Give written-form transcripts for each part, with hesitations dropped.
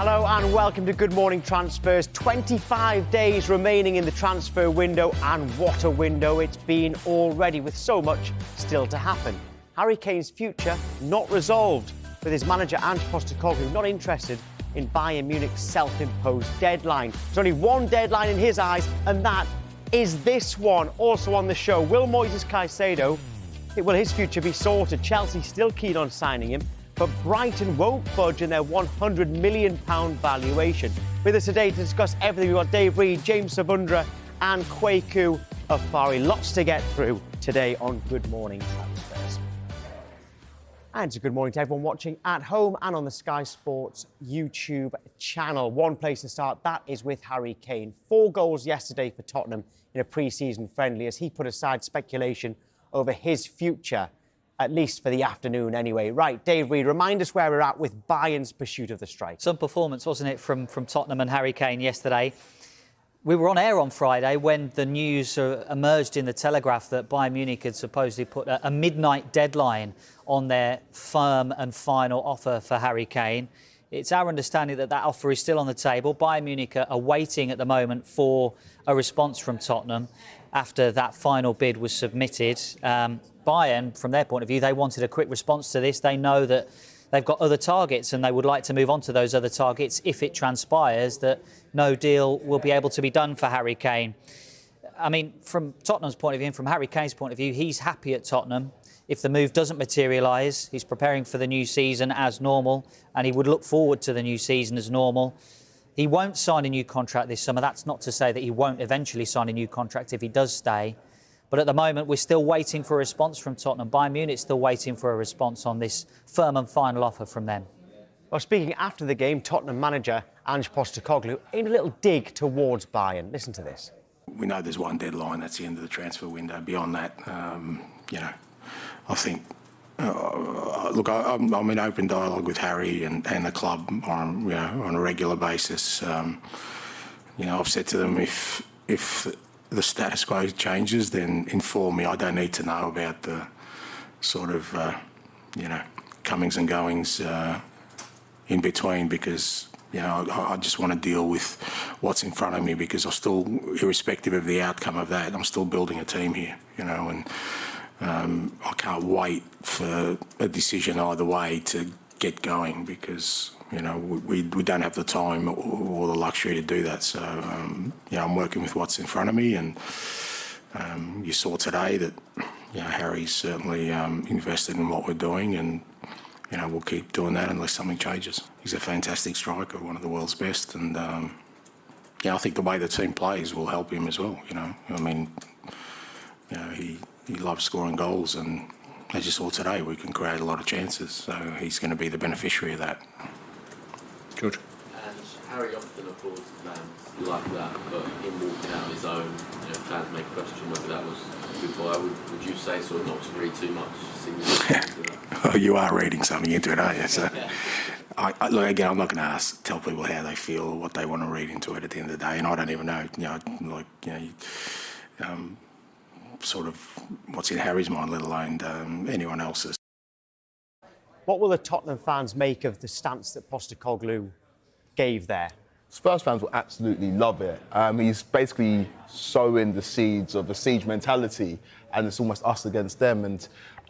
Hello and welcome to Good Morning Transfers. 25 days remaining in the transfer window, and what a window it's been already, with so much still to happen. Harry Kane's future not resolved, with his manager Ange Postecoglou not interested in Bayern Munich's self-imposed deadline. There's only one deadline in his eyes, and that is this one. Also on the show, will Moises Caicedo, will his future be sorted? Chelsea still keen on signing him, but Brighton won't budge in their £100 million valuation. With us today to discuss everything, we've got Dave Reed, James Sabundra and Kwaku Afari. Lots to get through today on Good Morning Transfers. And a good morning to everyone watching at home and on the Sky Sports YouTube channel. One place to start, that is with Harry Kane. 4 goals yesterday for Tottenham in a pre-season friendly as he put aside speculation over his future, at least for the afternoon anyway. Right, Dave Reed, remind us where we're at with Bayern's pursuit of the strike. Some performance, wasn't it, from Tottenham and Harry Kane yesterday. We were on air on Friday when the news emerged in the Telegraph that Bayern Munich had supposedly put a midnight deadline on their firm and final offer for Harry Kane. It's our understanding that that offer is still on the table. Bayern Munich are waiting at the moment for a response from Tottenham after that final bid was submitted. Bayern, from their point of view, they wanted a quick response to this. They know that they've got other targets and they would like to move on to those other targets if it transpires that no deal will be able to be done for Harry Kane. I mean, from Tottenham's point of view and from Harry Kane's point of view, he's happy at Tottenham. If the move doesn't materialise, he's preparing for the new season as normal, and he would look forward to the new season as normal. He won't sign a new contract this summer. That's not to say that he won't eventually sign a new contract if he does stay. But at the moment, we're still waiting for a response from Tottenham. Bayern Munich still waiting for a response on this firm and final offer from them. Well, speaking after the game, Tottenham manager Ange Postecoglou aimed a little dig towards Bayern. Listen to this. We know there's one deadline, that's the end of the transfer window. Beyond that, I think, look, I'm in open dialogue with Harry and the club on a regular basis. I've said to them, if the status quo changes, then inform me. I don't need to know about the sort of, comings and goings in between, because, I just want to deal with what's in front of me, because I'm still, irrespective of the outcome of that, I'm still building a team here, and I can't wait for a decision either way to get going, because, we don't have the time or the luxury to do that. So, I'm working with what's in front of me, and you saw today that, Harry's certainly invested in what we're doing, and, we'll keep doing that unless something changes. He's a fantastic striker, one of the world's best, and, I think the way the team plays will help him as well, he loves scoring goals, and as you saw today, we can create a lot of chances, so he's going to be the beneficiary of that. George? And Harry often applauds the fans like that, but him walking out on his own, fans may question whether that was goodbye. Would you say sort of not to read too much into that? Oh, you are reading something into it, aren't you? So, look, again, I'm not going to tell people how they feel or what they want to read into it at the end of the day, and I don't even know, sort of what's in Harry's mind, let alone anyone else's. What will the Tottenham fans make of the stance that Postecoglou gave there? Spurs fans will absolutely love it. He's basically sowing the seeds of a siege mentality, and it's almost us against them.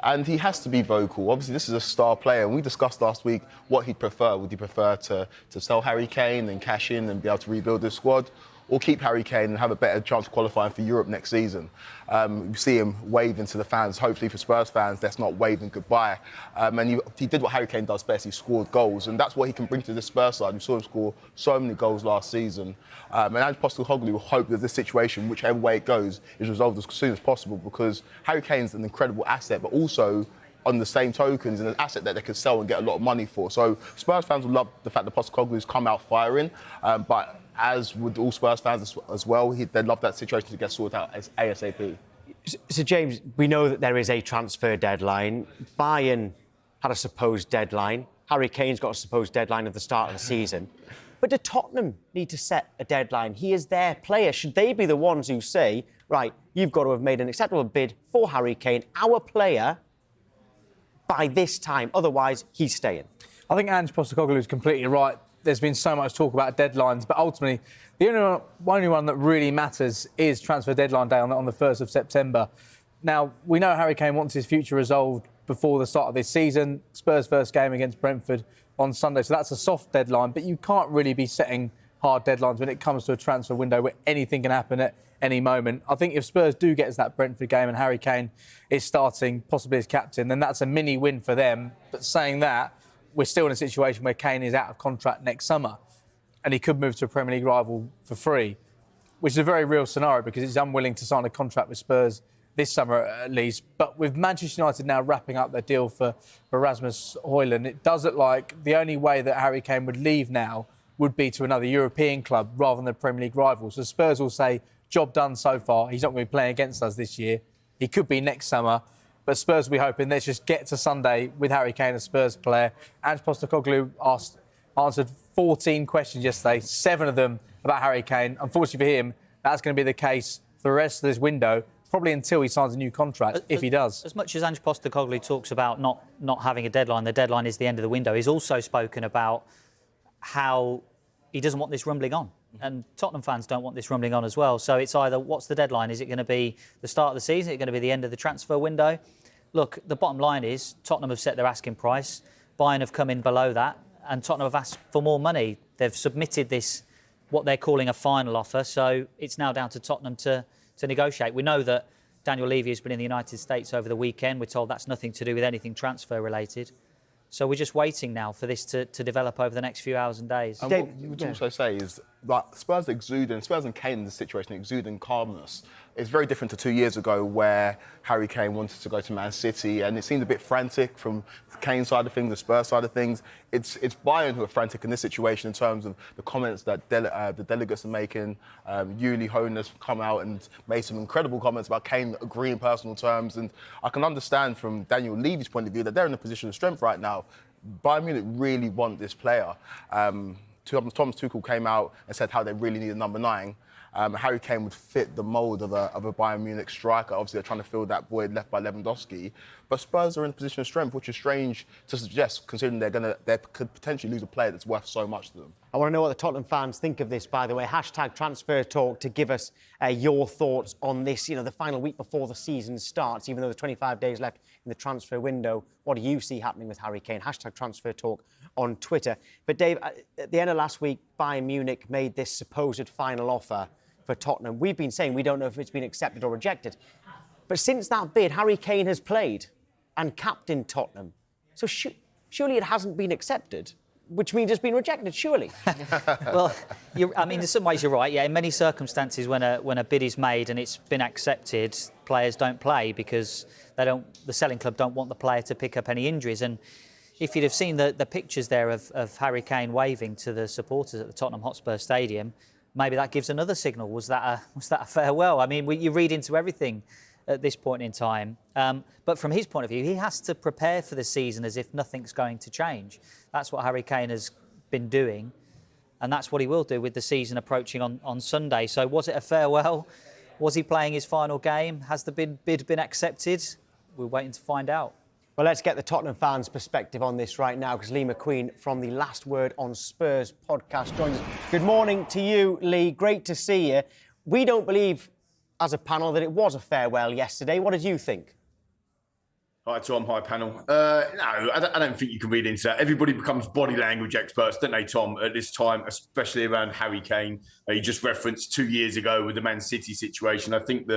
And he has to be vocal. Obviously, this is a star player, and we discussed last week what he'd prefer. Would he prefer to sell Harry Kane and cash in and be able to rebuild his squad, or keep Harry Kane and have a better chance of qualifying for Europe next season? You see him waving to the fans. Hopefully for Spurs fans, that's not waving goodbye. And he did what Harry Kane does best. He scored goals, and that's what he can bring to this Spurs side. We saw him score so many goals last season. And Ange Postecoglou will hope that this situation, whichever way it goes, is resolved as soon as possible, because Harry Kane's an incredible asset, but also on the same tokens, and an asset that they could sell and get a lot of money for. So Spurs fans will love the fact that Postecoglou's come out firing, but as would all Spurs fans as well, they'd love that situation to get sorted out as ASAP. So, James, we know that there is a transfer deadline. Bayern had a supposed deadline. Harry Kane's got a supposed deadline at the start of the season. But do Tottenham need to set a deadline? He is their player. Should they be the ones who say, right, you've got to have made an acceptable bid for Harry Kane, our player, by this time, otherwise he's staying? I think Ange Postecoglou is completely right there's been so much talk about deadlines, but ultimately, the only one that really matters is transfer deadline day on the 1st of September. Now, we know Harry Kane wants his future resolved before the start of this season. Spurs' first game against Brentford on Sunday, so that's a soft deadline, but you can't really be setting hard deadlines when it comes to a transfer window where anything can happen at any moment. I think if Spurs do get to that Brentford game and Harry Kane is starting, possibly as captain, then that's a mini win for them. But saying that, we're still in a situation where Kane is out of contract next summer and he could move to a Premier League rival for free, which is a very real scenario because he's unwilling to sign a contract with Spurs this summer at least. But with Manchester United now wrapping up their deal for Rasmus Højlund, it does look like the only way that Harry Kane would leave now would be to another European club rather than the Premier League rival. So Spurs will say, job done so far. He's not going to be playing against us this year. He could be next summer. But Spurs will be hoping, let's just get to Sunday with Harry Kane, a Spurs player. Ange Postecoglou answered 14 questions yesterday, 7 of them about Harry Kane. Unfortunately for him, that's going to be the case for the rest of this window, probably until he signs a new contract, if he does. As much as Ange Postecoglou talks about not having a deadline, the deadline is the end of the window, he's also spoken about how he doesn't want this rumbling on. And Tottenham fans don't want this rumbling on as well. So it's either, what's the deadline? Is it going to be the start of the season? Is it going to be the end of the transfer window? Look, the bottom line is Tottenham have set their asking price. Bayern have come in below that. And Tottenham have asked for more money. They've submitted this, what they're calling a final offer. So it's now down to Tottenham to negotiate. We know that Daniel Levy has been in the United States over the weekend. We're told that's nothing to do with anything transfer related. So we're just waiting now for this to develop over the next few hours and days. And what you would also say is that Spurs and Kane in this situation exuding calmness. It's very different to 2 years ago where Harry Kane wanted to go to Man City and it seemed a bit frantic from Kane's side of things, the Spurs side of things. It's Bayern who are frantic in this situation in terms of the comments that the delegates are making. Uli Hoeneß has come out and made some incredible comments about Kane agreeing personal terms. And I can understand from Daniel Levy's point of view that they're in a position of strength right now. Bayern Munich really want this player. Thomas Tuchel came out and said how they really need a number 9. Harry Kane would fit the mould of a Bayern Munich striker. Obviously, they're trying to fill that void left by Lewandowski. But Spurs are in a position of strength, which is strange to suggest, considering they could potentially lose a player that's worth so much to them. I want to know what the Tottenham fans think of this, by the way. Hashtag transfer talk to give us your thoughts on this, you know, the final week before the season starts, even though there's 25 days left in the transfer window. What do you see happening with Harry Kane? Hashtag transfer talk on Twitter. But Dave, at the end of last week, Bayern Munich made this supposed final offer for Tottenham. We've been saying we don't know if it's been accepted or rejected. But since that bid, Harry Kane has played and captained Tottenham. So surely it hasn't been accepted, which means it's been rejected, surely. Well, I mean, in some ways you're right. Yeah, in many circumstances, when a bid is made and it's been accepted, players don't play because the selling club don't want the player to pick up any injuries. And if you'd have seen the pictures there of Harry Kane waving to the supporters at the Tottenham Hotspur Stadium, maybe that gives another signal. Was that a farewell? I mean, you read into everything at this point in time. But from his point of view, he has to prepare for the season as if nothing's going to change. That's what Harry Kane has been doing. And that's what he will do with the season approaching on Sunday. So was it a farewell? Was he playing his final game? Has the bid been accepted? We're waiting to find out. Well, let's get the Tottenham fans' perspective on this right now, because Lee McQueen from the Last Word on Spurs podcast joins us. Good morning to you, Lee. Great to see you. We don't believe, as a panel, that it was a farewell yesterday. What did you think? Hi, Tom. Hi, panel. No, I don't think you can read into that. Everybody becomes body language experts, don't they, Tom, at this time, especially around Harry Kane. You just referenced 2 years ago with the Man City situation. I think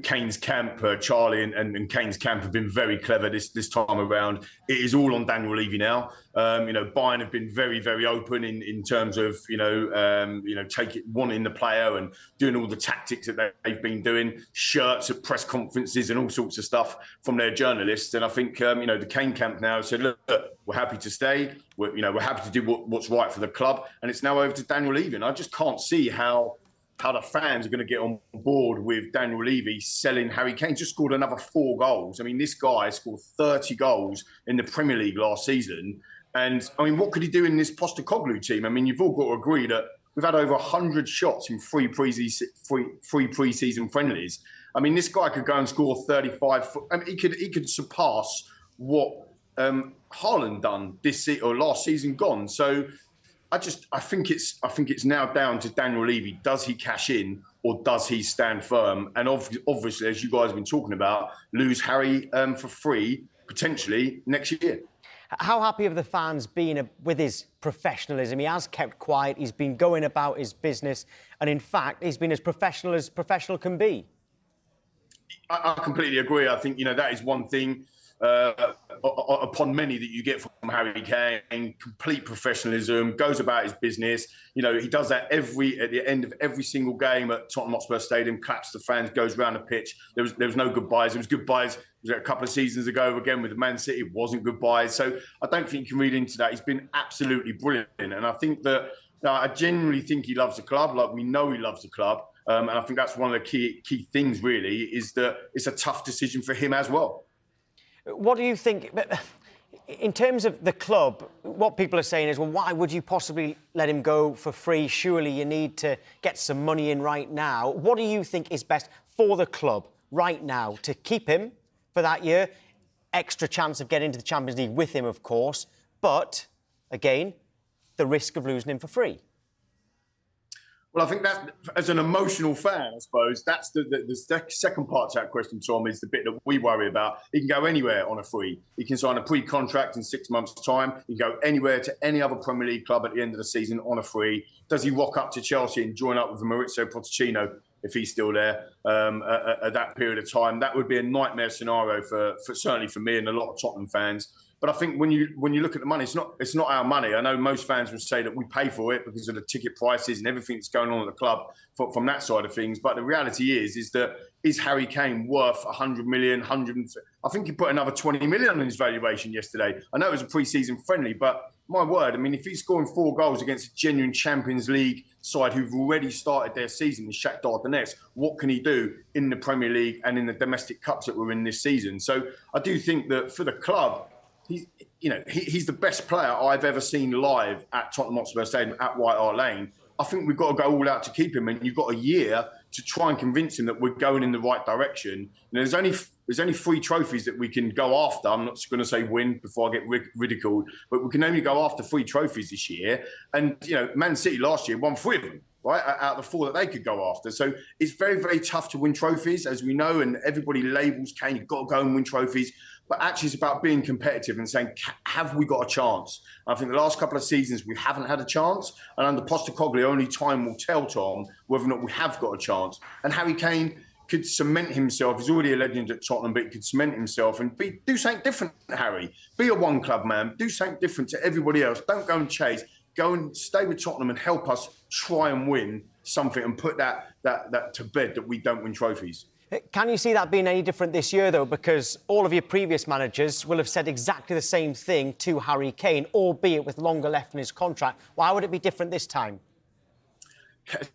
Kane's camp, Charlie and Kane's camp have been very clever this time around. It is all on Daniel Levy now. Bayern have been very, very open in terms of wanting the player and doing all the tactics that they've been doing, shirts at press conferences and all sorts of stuff from their journalists. And I think the Kane camp now said, look, we're happy to stay. We're happy to do what's right for the club. And it's now over to Daniel Levy. And I just can't see how the fans are going to get on board with Daniel Levy selling Harry Kane. Just scored another 4 goals. I mean, this guy scored 30 goals in the Premier League last season. And, I mean, what could he do in this Postecoglou team? I mean, you've all got to agree that we've had over 100 shots in free pre-season friendlies. I mean, this guy could go and score 35. I mean, he could surpass what Haaland done this season or last season gone. So I think it's now down to Daniel Levy. Does he cash in or does he stand firm? And obviously, as you guys have been talking about, lose Harry for free potentially next year. How happy have the fans been with his professionalism? He has kept quiet. He's been going about his business, and in fact, he's been as professional can be. I completely agree. I think that is one thing upon many that you get from Harry Kane. Complete professionalism, goes about his business. He does that at the end of every single game at Tottenham Hotspur Stadium. Claps the fans, goes round the pitch. There was no goodbyes. There was goodbyes. It was a couple of seasons ago again with the Man City. It wasn't goodbyes. So I don't think you can read into that. He's been absolutely brilliant, and I think that I genuinely think he loves the club. Like, we know he loves the club. And I think that's one of the key things, really, is that it's a tough decision for him as well. What do you think, in terms of the club, what people are saying is, well, why would you possibly let him go for free? Surely you need to get some money in right now. What do you think is best for the club right now to keep him for that year? Extra chance of getting into the Champions League with him, of course. But, again, the risk of losing him for free. Well, I think that, as an emotional fan, I suppose, that's the second part to that question, Tom, is the bit that we worry about. He can go anywhere on a free. He can sign a pre-contract in 6 months' time. He can go anywhere to any other Premier League club at the end of the season on a free. Does he rock up to Chelsea and join up with Maurizio Pochettino, if he's still there, at that period of time? That would be a nightmare scenario for certainly for me and a lot of Tottenham fans. But I think when you look at the money, it's not our money. I know most fans will say that we pay for it because of the ticket prices and everything that's going on at the club from that side of things. But the reality is that is Harry Kane worth 100 million, I think he put another 20 million on his valuation yesterday. I know it was a pre-season friendly, but my word, I mean, if he's scoring 4 goals against a genuine Champions League side who've already started their season in Shakhtar Donetsk, what can he do in the Premier League and in the domestic cups that we're in this season? So I do think that for the club, he's the best player I've ever seen live at Tottenham Hotspur Stadium at White Hart Lane. I think we've got to go all out to keep him, and you've got a year to try and convince him that we're going in the right direction. There's only 3 trophies that we can go after. I'm not going to say win before I get ridiculed, but we can only go after 3 trophies this year. And Man City last year won 3 of them, right, out of the 4 that they could go after. So it's very, very tough to win trophies, as we know, and everybody labels Kane, you've got to go and win trophies. But actually, it's about being competitive and saying, have we got a chance? I think the last couple of seasons, we haven't had a chance. And under Postecoglou, only time will tell, Tom, whether or not we have got a chance. And Harry Kane could cement himself. He's already a legend at Tottenham, but he could cement himself and do something different, Harry. Be a one-club man. Do something different to everybody else. Don't go and chase. Go and stay with Tottenham and help us try and win something and put that to bed, that we don't win trophies. Can you see that being any different this year, though? Because all of your previous managers will have said exactly the same thing to Harry Kane, albeit with longer left in his contract. Why would it be different this time?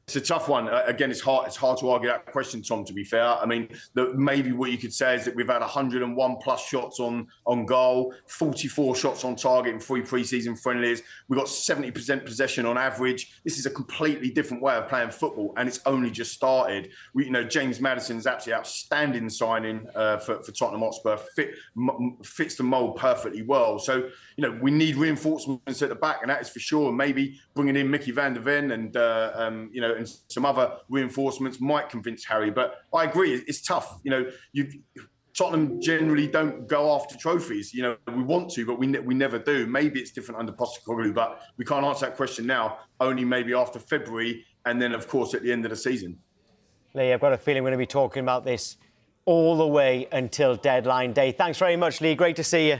It's a tough one. Again, it's hard to argue that question, Tom, to be fair. I mean, maybe what you could say is that we've had 101 plus shots on goal, 44 shots on target in 3 pre-season friendlies. We've got 70% possession on average. This is a completely different way of playing football, and it's only just started. James Maddison's absolutely outstanding signing for Tottenham Hotspur. Fits the mould perfectly well. So, we need reinforcements at the back, and that is for sure. And maybe bringing in Mickey van der Ven and some other reinforcements might convince Harry. But I agree, it's tough. Tottenham generally don't go after trophies. We want to, but we never do. Maybe it's different under Postecoglou, but we can't answer that question now. Only maybe after February, and then, of course, at the end of the season. Lee, I've got a feeling we're going to be talking about this all the way until deadline day. Thanks very much, Lee. Great to see you.